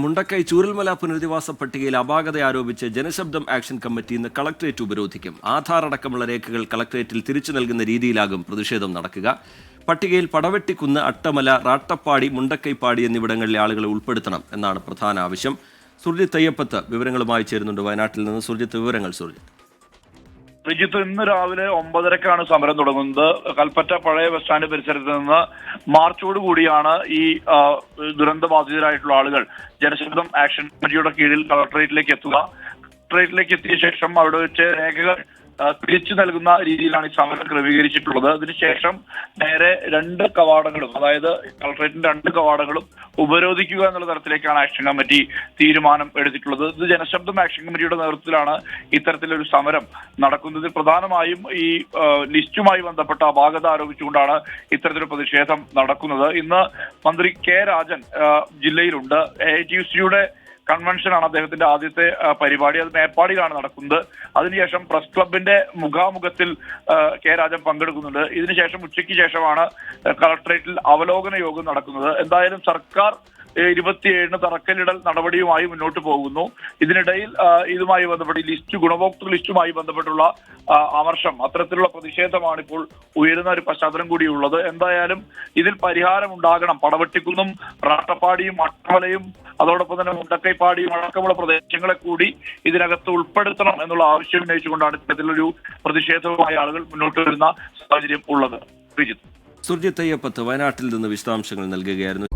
മുണ്ടക്കൈ ചൂരൽമല പുനരധിവാസ പട്ടികയിൽ അപാകത ആരോപിച്ച് ജനശബ്ദം ആക്ഷൻ കമ്മിറ്റി ഇന്ന് കളക്ടറേറ്റ് ഉപരോധിക്കും. ആധാർ അടക്കമുള്ള രേഖകൾ കളക്ടറേറ്റിൽ തിരിച്ചു നൽകുന്ന രീതിയിലാകും പ്രതിഷേധം നടക്കുക. പട്ടികയിൽ പടവെട്ടിക്കുന്ന്, അട്ടമല, റാട്ടപ്പാടി, മുണ്ടക്കൈപ്പാടി എന്നിവിടങ്ങളിലെ ആളുകളെ ഉൾപ്പെടുത്തണം എന്നാണ് പ്രധാന ആവശ്യം. സുർജിത്ത് അയ്യപ്പത്ത് വിവരങ്ങളുമായി ചേരുന്നുണ്ട് വയനാട്ടിൽ നിന്ന്. സുർജിത്ത്, വിവരങ്ങൾ. റിജിത്ത്, ഇന്ന് രാവിലെ 9:30-ക്കാണ് സമരം തുടങ്ങുന്നത്. കൽപ്പറ്റ പഴയ ബസ് സ്റ്റാൻഡ് പരിസരത്ത് നിന്ന് മാർച്ചോട് കൂടിയാണ് ഈ ദുരന്തബാധിതരായിട്ടുള്ള ആളുകൾ ജനശബ്ദം ആക്ഷൻ കമ്മിറ്റിയുടെ കീഴിൽ കളക്ടറേറ്റിലേക്ക് എത്തുക. കളക്ടറേറ്റിലേക്ക് എത്തിയ ശേഷം അവിടെ വെച്ച് രേഖകൾ തിരിച്ചു നൽകുന്ന രീതിയിലാണ് ഈ സമരം ക്രമീകരിച്ചിട്ടുള്ളത്. അതിനുശേഷം നേരെ 2 കവാടങ്ങളും, അതായത് കളക്ടറേറ്റിന്റെ 2 കവാടങ്ങളും ഉപരോധിക്കുക എന്നുള്ള തരത്തിലേക്കാണ് ആക്ഷൻ കമ്മിറ്റി തീരുമാനം എടുത്തിട്ടുള്ളത്. ഇത് ജനശബ്ദം ആക്ഷൻ കമ്മിറ്റിയുടെ നേതൃത്വത്തിലാണ് ഇത്തരത്തിലൊരു സമരം നടക്കുന്നത്. പ്രധാനമായും ഈ ലിസ്റ്റുമായി ബന്ധപ്പെട്ട അപാകത ആരോപിച്ചുകൊണ്ടാണ് ഇത്തരത്തിലൊരു പ്രതിഷേധം നടക്കുന്നത്. ഇന്ന് മന്ത്രി കെ രാജൻ ജില്ലയിലുണ്ട്. AITUC-യുടെ കൺവെൻഷനാണ് അദ്ദേഹത്തിന്റെ ആദ്യത്തെ പരിപാടി. അത് മേപ്പാടിയിലാണ് നടക്കുന്നത്. അതിനുശേഷം പ്രസ് ക്ലബിന്റെ മുഖാമുഖത്തിൽ കെ രാജൻ പങ്കെടുക്കുന്നുണ്ട്. ഇതിനുശേഷം ഉച്ചയ്ക്ക് ശേഷമാണ് കളക്ടറേറ്റിൽ അവലോകന യോഗം നടക്കുന്നത്. എന്തായാലും സർക്കാർ 27-ന് തറക്കല്ലിടൽ നടപടിയുമായി മുന്നോട്ട് പോകുന്നു. ഇതിനിടയിൽ ഇതുമായി ബന്ധപ്പെട്ട് ലിസ്റ്റ്, ഗുണഭോക്തൃ ലിസ്റ്റുമായി ബന്ധപ്പെട്ടുള്ള അമർഷം, അത്തരത്തിലുള്ള പ്രതിഷേധമാണ് ഇപ്പോൾ ഉയരുന്ന ഒരു പശ്ചാത്തലം കൂടിയുള്ളത്. എന്തായാലും ഇതിൽ പരിഹാരം ഉണ്ടാകണം. പടവെട്ടിക്കുന്നും റാട്ടപ്പാടിയും അട്ടമലയും അതോടൊപ്പം തന്നെ മുണ്ടക്കൈപ്പാടിയും അടക്കമുള്ള പ്രദേശങ്ങളെ കൂടി ഇതിനകത്ത് ഉൾപ്പെടുത്തണം എന്നുള്ള ആവശ്യം ഉന്നയിച്ചുകൊണ്ടാണ് ഇത്തരത്തിലൊരു പ്രതിഷേധവുമായി ആളുകൾ മുന്നോട്ട് വരുന്ന സാഹചര്യം ഉള്ളത്. സുർജിത്ത് അയ്യപ്പത്ത് വയനാട്ടിൽ നിന്ന് വിശദാംശങ്ങൾ നൽകുകയായിരുന്നു.